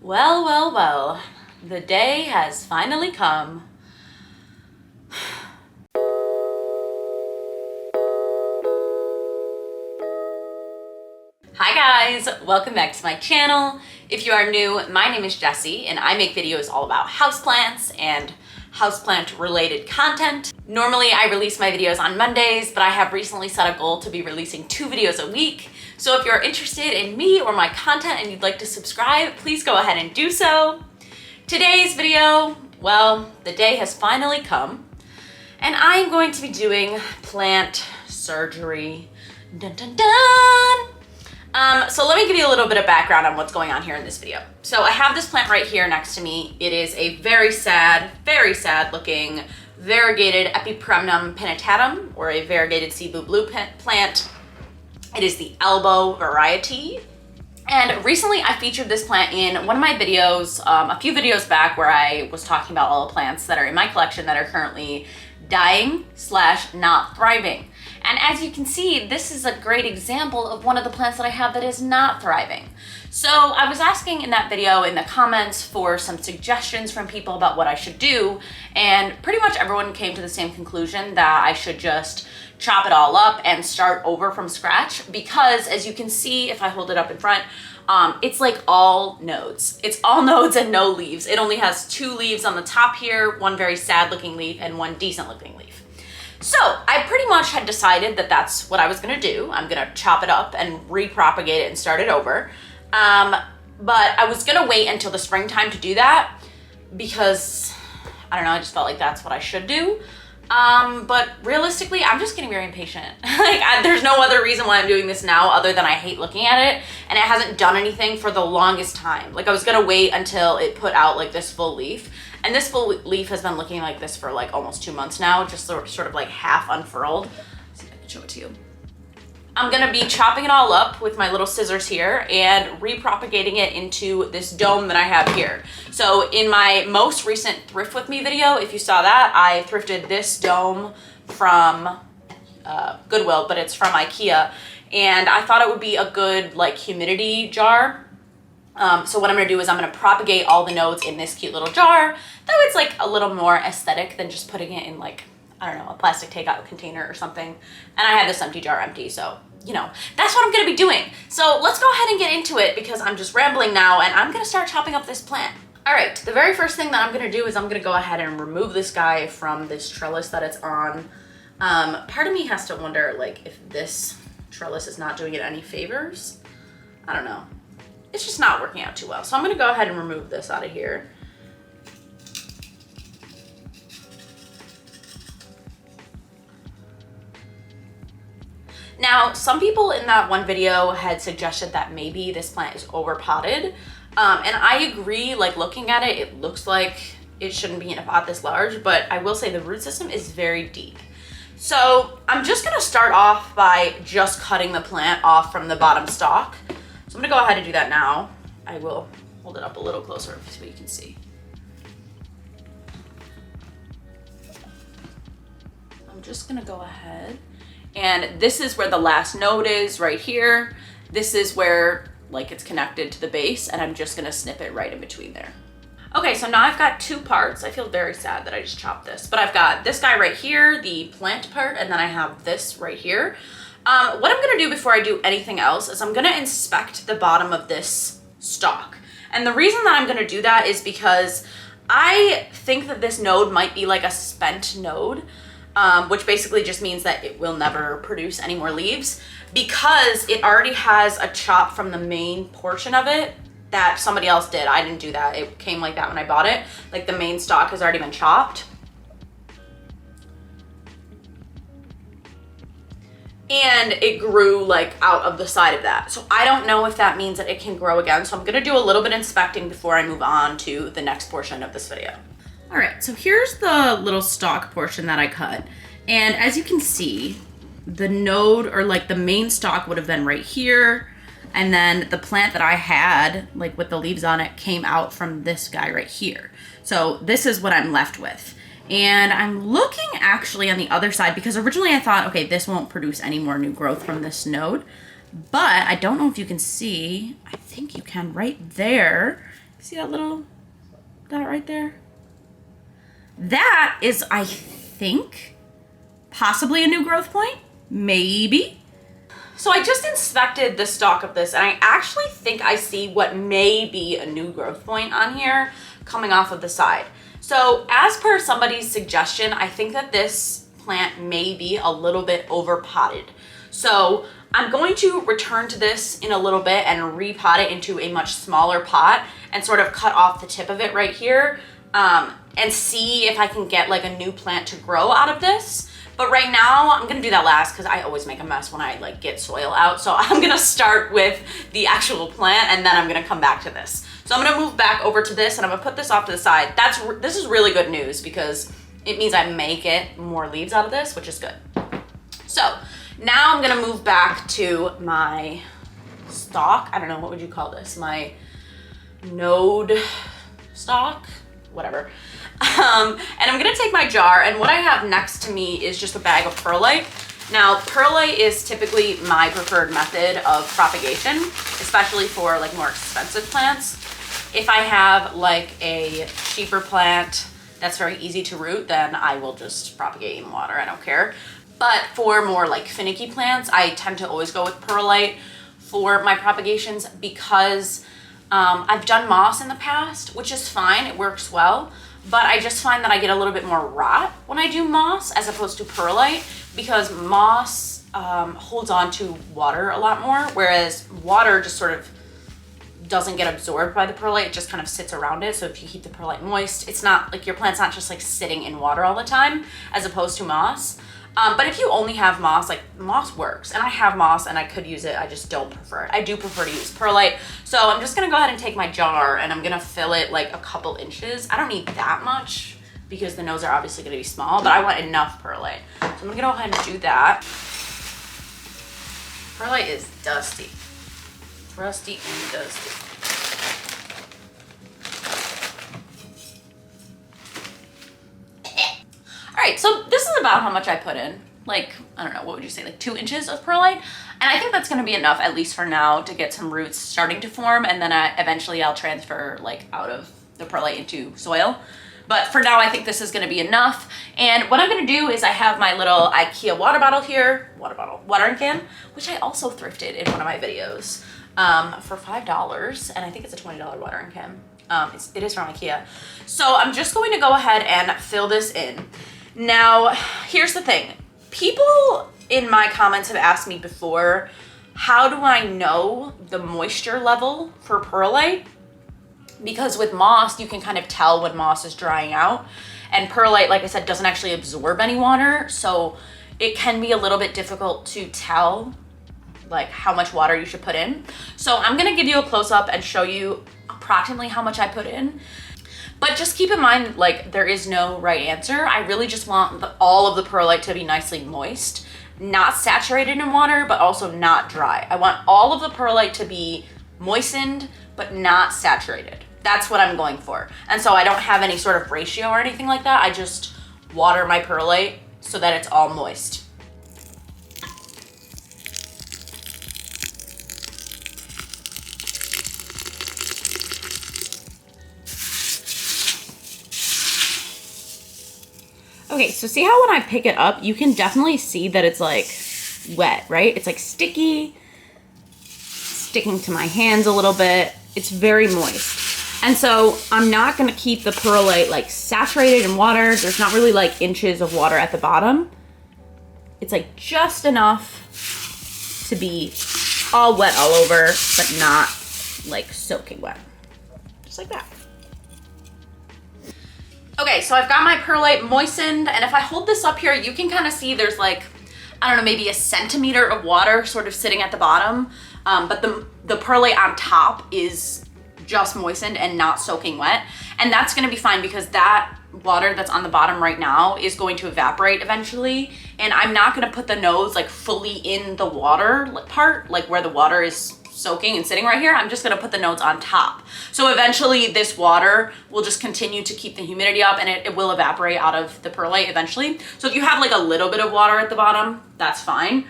Well, well, well, the day has finally come. Hi guys, welcome back to my channel. If you are new, my name is Jessie and I make videos all about houseplants and houseplant related content. Normally I release my videos on Mondays, but I have recently set a goal to be releasing 2 videos a week. So if you're interested in me or my content and you'd like to subscribe, please go ahead and do so. Today's video, well, the day has finally come and I'm going to be doing plant surgery. Dun, dun, dun. So let me give you a little bit of background on what's going on here in this video. So I have this plant right here next to me. It is a very sad looking variegated epipremnum pinnatum, or a variegated cebu blue plant. It is the albo variety. And recently I featured this plant in one of my videos, a few videos back, where I was talking about all the plants that are in my collection that are currently dying / not thriving. And as you can see, this is a great example of one of the plants that I have that is not thriving. So I was asking in that video in the comments for some suggestions from people about what I should do, and pretty much everyone came to the same conclusion that I should just chop it all up and start over from scratch, because as you can see, if I hold it up in front, it's like all nodes. It's all nodes and no leaves. It only has 2 leaves on the top here, one very sad looking leaf and one decent looking leaf. So I pretty much had decided that that's what I was gonna do. I'm gonna chop it up and repropagate it and start it over. But I was gonna wait until the springtime to do that because, I don't know, I just felt like that's what I should do. But realistically, I'm just getting very impatient. There's no other reason why I'm doing this now other than I hate looking at it, and it hasn't done anything for the longest time. Like, I was gonna wait until it put out like this full leaf, and this full leaf has been looking like this for like almost 2 months now, just sort of like half unfurled. Let's see if I can show it to you. I'm gonna be chopping it all up with my little scissors here and repropagating it into this dome that I have here. So in my most recent Thrift With Me video, if you saw that, I thrifted this dome from Goodwill, but it's from IKEA. And I thought it would be a good like humidity jar. So what I'm gonna do is I'm gonna propagate all the nodes in this cute little jar, though it's like a little more aesthetic than just putting it in like, I don't know, a plastic takeout container or something. And I have this empty jar empty, so, you know, that's what I'm gonna be doing. So let's go ahead and get into it because I'm just rambling now and I'm gonna start chopping up this plant. All right, the very first thing that I'm gonna do is I'm gonna go ahead and remove this guy from this trellis that it's on. Part of me has to wonder like if this trellis is not doing it any favors. I don't know. It's just not working out too well. So I'm gonna go ahead and remove this out of here. Now, some people in that one video had suggested that maybe this plant is overpotted. And I agree, like looking at it, it looks like it shouldn't be in a pot this large, but I will say the root system is very deep. So I'm just gonna start off by just cutting the plant off from the bottom stalk. So I'm gonna go ahead and do that now. I will hold it up a little closer so you can see. I'm just gonna go ahead. And this is where the last node is, right here. This is where like it's connected to the base, and I'm just gonna snip it right in between there. Okay, so now I've got 2 parts. I feel very sad that I just chopped this, but I've got this guy right here, the plant part, and then I have this right here. What I'm gonna do before I do anything else is I'm gonna inspect the bottom of this stalk. And the reason that I'm gonna do that is because I think that this node might be like a spent node. Which basically just means that it will never produce any more leaves because it already has a chop from the main portion of it that somebody else did. I didn't do that. It came like that when I bought it. Like the main stalk has already been chopped. And it grew like out of the side of that. So I don't know if that means that it can grow again. So I'm gonna do a little bit of inspecting before I move on to the next portion of this video. All right, so here's the little stalk portion that I cut. And as you can see, the node or like the main stalk would have been right here. And then the plant that I had, like with the leaves on it, came out from this guy right here. So this is what I'm left with. And I'm looking actually on the other side because originally I thought, okay, this won't produce any more new growth from this node. But I don't know if you can see, I think you can right there. See that little dot right there? That is, I think, possibly a new growth point, maybe. So I just inspected the stalk of this, and I actually think I see what may be a new growth point on here coming off of the side. So as per somebody's suggestion, I think that this plant may be a little bit over potted. So I'm going to return to this in a little bit and repot it into a much smaller pot and sort of cut off the tip of it right here and see if I can get like a new plant to grow out of this. But right now, I'm gonna do that last because I always make a mess when I like get soil out. So I'm gonna start with the actual plant and then I'm gonna come back to this. So I'm gonna move back over to this and I'm gonna put this off to the side. This is really good news because it means I may get more leaves out of this, which is good. So now I'm gonna move back to my stalk. I don't know, what would you call this? My node stalk, whatever. And I'm gonna take my jar, and what I have next to me is just a bag of perlite. Now, perlite is typically my preferred method of propagation, especially for like more expensive plants. If I have like a cheaper plant that's very easy to root, then I will just propagate in water, I don't care. But for more like finicky plants, I tend to always go with perlite for my propagations because I've done moss in the past, which is fine, it works well. But I just find that I get a little bit more rot when I do moss as opposed to perlite because moss holds on to water a lot more, whereas water just sort of doesn't get absorbed by the perlite, it just kind of sits around it. So if you keep the perlite moist, it's not like your plant's not just like sitting in water all the time as opposed to moss. But if you only have moss, like moss works, and I have moss and I could use it, I just don't prefer it. I do prefer to use perlite. So I'm just gonna go ahead and take my jar and I'm gonna fill it like a couple inches. I don't need that much because the nodes are obviously gonna be small, but I want enough perlite. So I'm gonna go ahead and do that. Perlite is dusty. Rusty and dusty. All right, so this is about how much I put in. Like, I don't know, what would you say, like 2 inches of perlite? And I think that's gonna be enough, at least for now, to get some roots starting to form, and then eventually I'll transfer like out of the perlite into soil. But for now, I think this is gonna be enough. And what I'm gonna do is I have my little IKEA water bottle here, watering can, which I also thrifted in one of my videos for $5, and I think it's a $20 watering can. It is from IKEA. So I'm just going to go ahead and fill this in. Now, here's the thing. People in my comments have asked me before, how do I know the moisture level for perlite? Because with moss, you can kind of tell when moss is drying out. And perlite, like I said, doesn't actually absorb any water. So it can be a little bit difficult to tell like how much water you should put in. So I'm gonna give you a close-up and show you approximately how much I put in. But just keep in mind, like, there is no right answer. I really just want all of the perlite to be nicely moist, not saturated in water, but also not dry. I want all of the perlite to be moistened, but not saturated. That's what I'm going for. And so I don't have any sort of ratio or anything like that. I just water my perlite so that it's all moist. Okay, so see how when I pick it up, you can definitely see that it's like wet, right? It's like sticky, sticking to my hands a little bit. It's very moist. And so I'm not gonna keep the perlite like saturated in water. There's not really like inches of water at the bottom. It's like just enough to be all wet all over, but not like soaking wet. Just like that. Okay, so I've got my perlite moistened, and if I hold this up here, you can kind of see there's like, I don't know, maybe a centimeter of water sort of sitting at the bottom, but the perlite on top is just moistened and not soaking wet, and that's gonna be fine because that water that's on the bottom right now is going to evaporate eventually, and I'm not gonna put the nodes like fully in the water part, like where the water is soaking and sitting right here. I'm just gonna put the nodes on top. So eventually this water will just continue to keep the humidity up and it will evaporate out of the perlite eventually. So if you have like a little bit of water at the bottom, that's fine.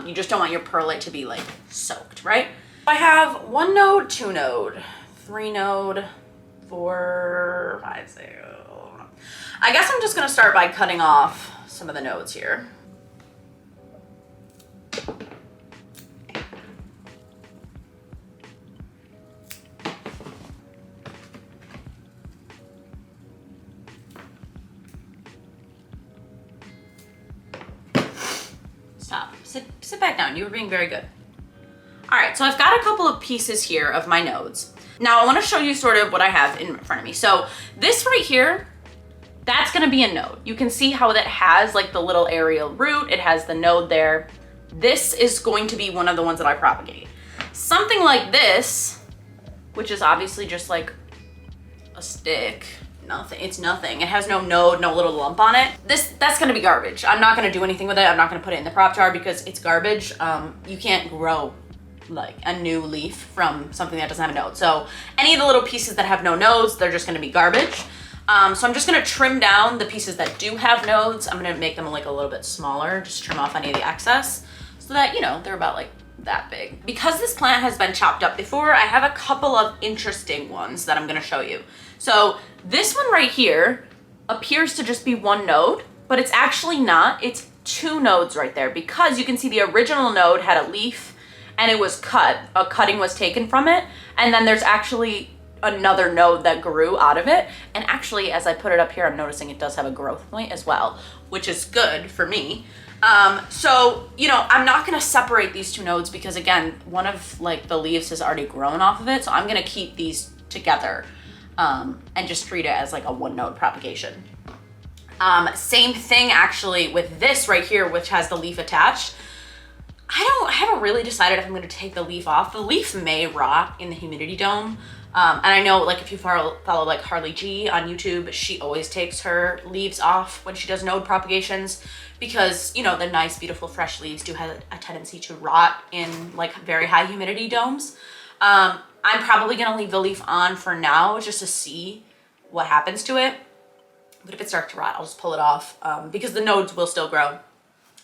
You just don't want your perlite to be like soaked, right? I have 1 node, 2 node, 3 node, 4, 5, 6. I guess I'm just gonna start by cutting off some of the nodes here. Stop. Sit back down. You were being very good. All right, so I've got a couple of pieces here of my nodes. Now I want to show you sort of what I have in front of me. So this right here, that's going to be a node. You can see how that has like the little aerial root. It has the node there. This is going to be one of the ones that I propagate. Something like this, which is obviously just like a stick. Nothing. It's nothing. It has no node, no little lump on it. That's gonna be garbage. I'm not gonna do anything with it. I'm not gonna put it in the prop jar because it's garbage. You can't grow like a new leaf from something that doesn't have a node. So any of the little pieces that have no nodes, they're just gonna be garbage. So I'm just gonna trim down the pieces that do have nodes. I'm gonna make them like a little bit smaller, just trim off any of the excess so that, you know, they're about like that big. Because this plant has been chopped up before, I have a couple of interesting ones that I'm gonna show you. So this one right here appears to just be one node, but it's actually not. It's two nodes right there because you can see the original node had a leaf and it was cut. A cutting was taken from it. And then there's actually another node that grew out of it. And actually, as I put it up here, I'm noticing it does have a growth point as well, which is good for me. So, you know, I'm not gonna separate these two nodes because again, one of like the leaves has already grown off of it. So I'm gonna keep these together and just treat it as like a one node propagation. Same thing actually with this right here, which has the leaf attached. I haven't really decided if I'm gonna take the leaf off. The leaf may rot in the humidity dome. And I know like if you follow like Harley G on YouTube, she always takes her leaves off when she does node propagations because, you know, the nice, beautiful, fresh leaves do have a tendency to rot in like very high humidity domes. I'm probably gonna leave the leaf on for now just to see what happens to it. But if it starts to rot, I'll just pull it off because the nodes will still grow.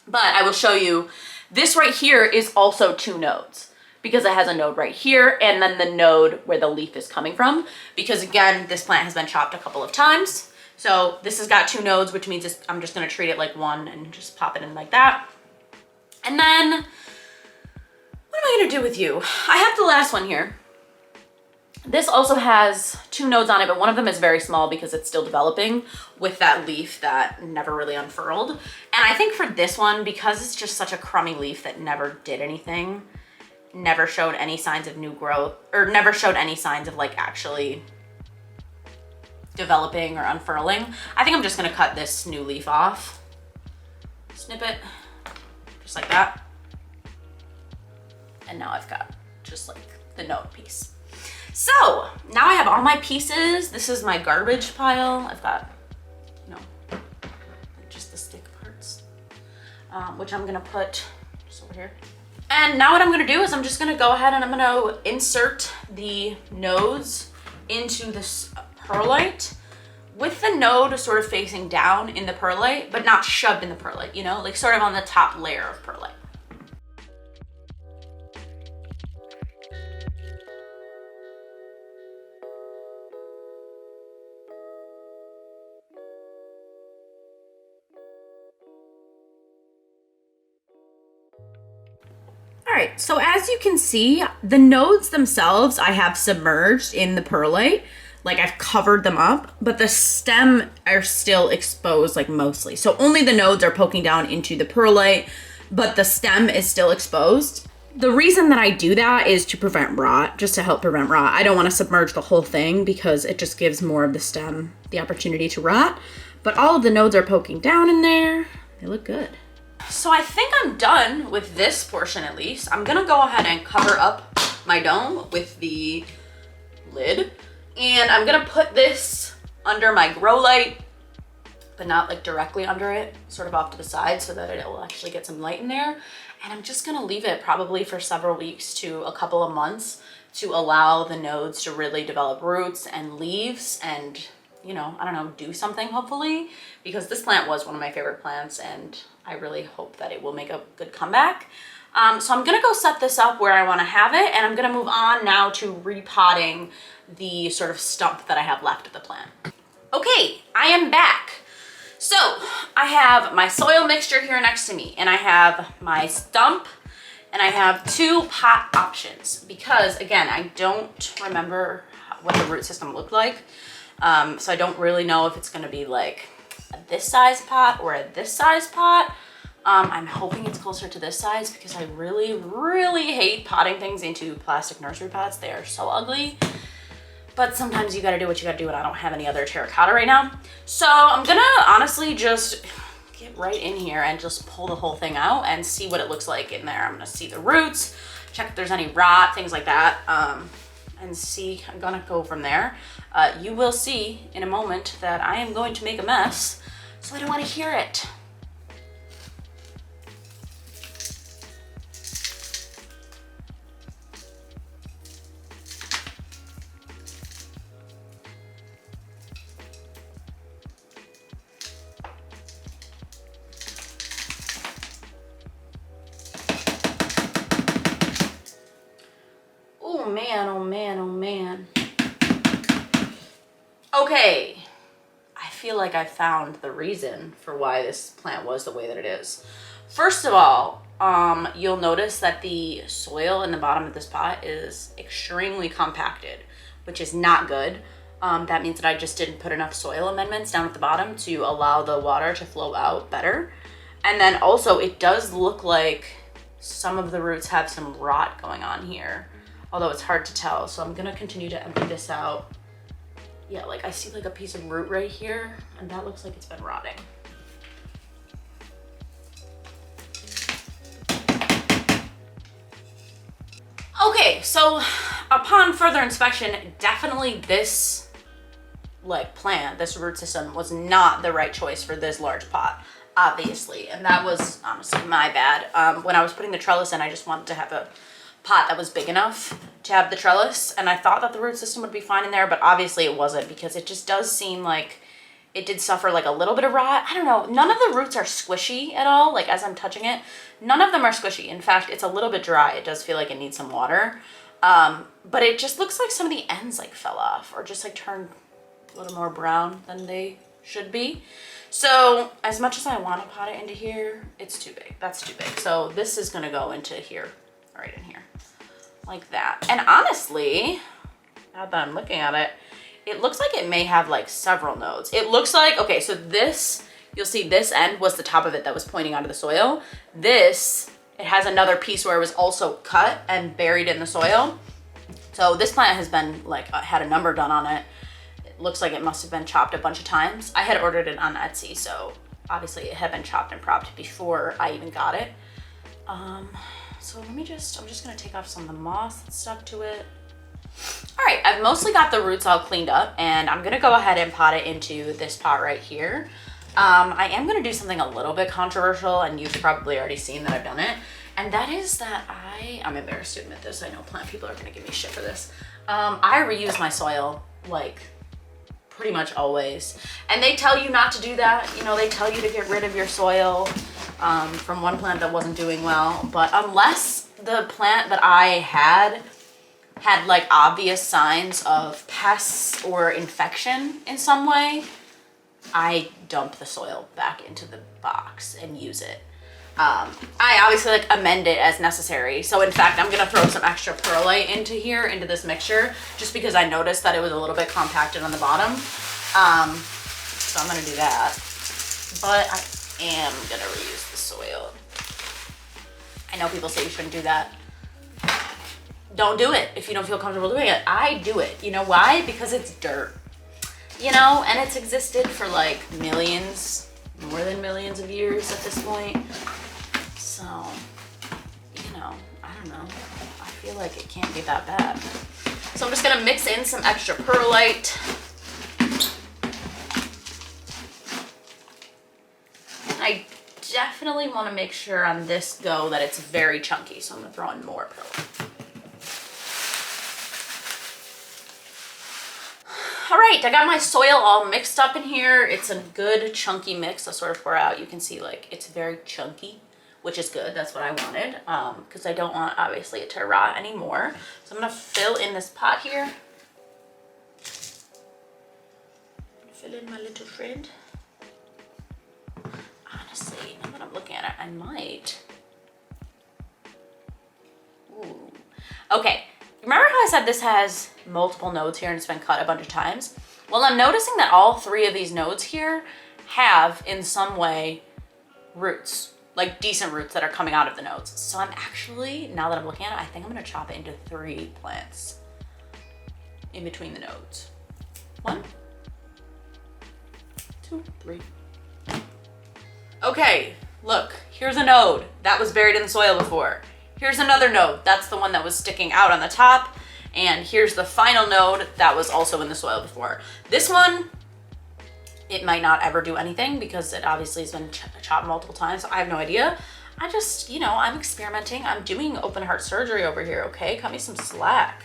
But I will show you, this right here is also two nodes because it has a node right here and then the node where the leaf is coming from. Because again, this plant has been chopped a couple of times. So this has got two nodes, which means I'm just gonna treat it like one and just pop it in like that. And then, what am I gonna do with you? I have the last one here. This also has two nodes on it, but one of them is very small because it's still developing with that leaf that never really unfurled. And I think for this one, because it's just such a crummy leaf that never did anything, never showed any signs of new growth, or never showed any signs of like actually developing or unfurling, I think I'm just gonna cut this new leaf off. Snip it, just like that. And now I've got just like the node piece. So now I have all my pieces. This is my garbage pile. I've got, you know, just the stick parts, which I'm gonna put just over here. And now what I'm gonna do is I'm just gonna go ahead and I'm gonna insert the nodes into this perlite with the node sort of facing down in the perlite, but not shoved in the perlite, you know, like sort of on the top layer of perlite. All right, so as you can see, the nodes themselves I have submerged in the perlite, like I've covered them up, but the stem are still exposed like mostly. So only the nodes are poking down into the perlite, but the stem is still exposed. The reason that I do that is to prevent rot, just to help prevent rot. I don't want to submerge the whole thing because it just gives more of the stem the opportunity to rot, but all of the nodes are poking down in there. They look good. So I think I'm done with this portion at least. I'm gonna go ahead and cover up my dome with the lid. And I'm gonna put this under my grow light, but not like directly under it, sort of off to the side so that it will actually get some light in there. And I'm just gonna leave it probably for several weeks to a couple of months to allow the nodes to really develop roots and leaves and, you know, I don't know, do something hopefully, because this plant was one of my favorite plants and I really hope that it will make a good comeback. So I'm gonna go set this up where I wanna have it and I'm gonna move on now to repotting the sort of stump that I have left of the plant. Okay, I am back. So I have my soil mixture here next to me, and I have my stump, and I have 2 pot options because, again, I don't remember what the root system looked like. So I don't really know if it's gonna be like this size pot or this size pot. I'm hoping it's closer to this size because I really, really hate potting things into plastic nursery pots. They are so ugly. But sometimes you gotta do what you gotta do, and I don't have any other terracotta right now. So I'm gonna honestly just get right in here and just pull the whole thing out and see what it looks like in there. I'm gonna see the roots, check if there's any rot, things like that, and see. I'm gonna go from there. You will see in a moment that I am going to make a mess, so I don't wanna hear it. Oh man, oh man, oh man. Okay, I feel like I found the reason for why this plant was the way that it is. First of all, you'll notice that the soil in the bottom of this pot is extremely compacted, which is not good. That means that I just didn't put enough soil amendments down at the bottom to allow the water to flow out better. And then also it does look like some of the roots have some rot going on here, although it's hard to tell. So I'm gonna continue to empty this out. Yeah, like I see like a piece of root right here, and that looks like it's been rotting. Okay, so upon further inspection, definitely this plant, this root system was not the right choice for this large pot, obviously. And that was honestly my bad. When I was putting the trellis in, I just wanted to have a pot that was big enough to have the trellis, and I thought that the root system would be fine in there, but obviously it wasn't, because it just does seem like it did suffer like a little bit of rot. I don't know, none of the roots are squishy at all, like as I'm touching it, none of them are squishy. In fact, it's a little bit dry. It does feel like it needs some water, but it just looks like some of the ends like fell off or just like turned a little more brown than they should be. So as much as I want to pot it into here, it's too big. That's too big. So this is gonna go into here, right in here, like that. And honestly, now that I'm looking at it, it looks like it may have like several nodes. It looks like, okay, so this, you'll see this end was the top of it that was pointing onto the soil. This, it has another piece where it was also cut and buried in the soil. So this plant has been like, had a number done on it. It looks like it must have been chopped a bunch of times. I had ordered it on Etsy, so obviously it had been chopped and propped before I even got it. So let me just, I'm just gonna take off some of the moss that's stuck to it. All right, I've mostly got the roots all cleaned up, and I'm gonna go ahead and pot it into this pot right here. I am gonna do something a little bit controversial, and you've probably already seen that I've done it. And that is that I'm embarrassed to admit this. I know plant people are gonna give me shit for this. I reuse my soil like pretty much always. And they tell you not to do that. You know, they tell you to get rid of your soil from one plant that wasn't doing well. But unless the plant that I had like obvious signs of pests or infection in some way, I dump the soil back into the box and use it. I obviously like amend it as necessary. So in fact, I'm gonna throw some extra perlite into here, into this mixture, just because I noticed that it was a little bit compacted on the bottom. So I'm gonna do that. But I am gonna reuse the soil. I know people say you shouldn't do that. Don't do it if you don't feel comfortable doing it. I do it. You know why? Because it's dirt. You know, and it's existed for like millions, more than millions of years at this point. So, you know, I don't know. I feel like it can't be that bad. So I'm just gonna mix in some extra perlite. And I definitely wanna make sure on this go that it's very chunky. So I'm gonna throw in more perlite. All right, I got my soil all mixed up in here. It's a good chunky mix. I'll sort of pour out. You can see like it's very chunky, which is good. That's what I wanted, because I don't want obviously it to rot anymore. So I'm gonna fill in this pot here. Fill in my little friend. Honestly, now that I'm looking at it, I might. Ooh. Okay, remember how I said this has multiple nodes here and it's been cut a bunch of times? Well, I'm noticing that all three of these nodes here have, in some way, roots, like decent roots that are coming out of the nodes. So I'm actually, now that I'm looking at it, I think I'm gonna chop it into 3 plants in between the nodes. 1, 2, 3. Okay, look, here's a node that was buried in the soil before. Here's another node, that's the one that was sticking out on the top. And here's the final node that was also in the soil before. This one, it might not ever do anything because it obviously has been chopped multiple times. So I have no idea. I just, you know, I'm experimenting. I'm doing open heart surgery over here, okay? Cut me some slack.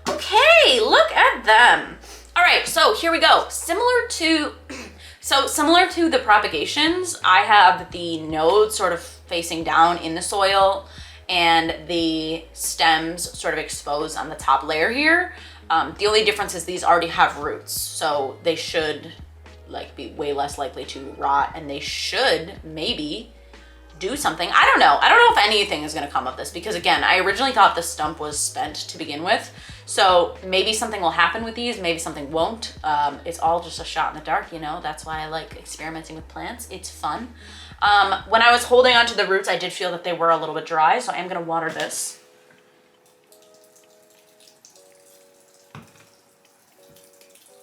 Okay, look at them. All right, so here we go. Similar to the propagations, I have the nodes sort of facing down in the soil and the stems sort of exposed on the top layer here. The only difference is these already have roots, so they should like be way less likely to rot, and they should maybe do something. I don't know if anything is going to come of this, because again, I originally thought the stump was spent to begin with. So maybe something will happen with these, maybe something won't. It's all just a shot in the dark, you know? That's why I like experimenting with plants. It's fun. When I was holding onto the roots, I did feel that they were a little bit dry, so I am going to water this.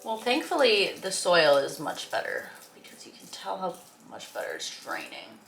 Well, thankfully the soil is much better because you can tell how much better it's draining.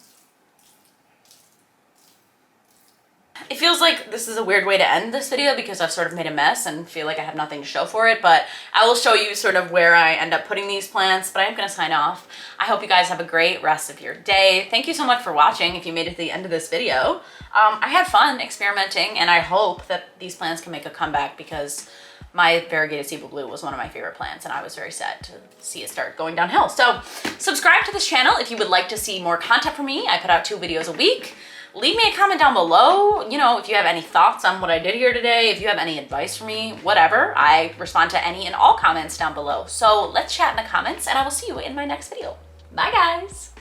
It feels like this is a weird way to end this video because I've sort of made a mess and feel like I have nothing to show for it, but I will show you sort of where I end up putting these plants, but I am going to sign off. I hope you guys have a great rest of your day. Thank you so much for watching if you made it to the end of this video. I had fun experimenting, and I hope that these plants can make a comeback because my variegated sea blue was one of my favorite plants, and I was very sad to see it start going downhill. So subscribe to this channel if you would like to see more content from me. I put out 2 videos a week. Leave me a comment down below, you know, if you have any thoughts on what I did here today, if you have any advice for me, whatever. I respond to any and all comments down below. So let's chat in the comments, and I will see you in my next video. Bye, guys.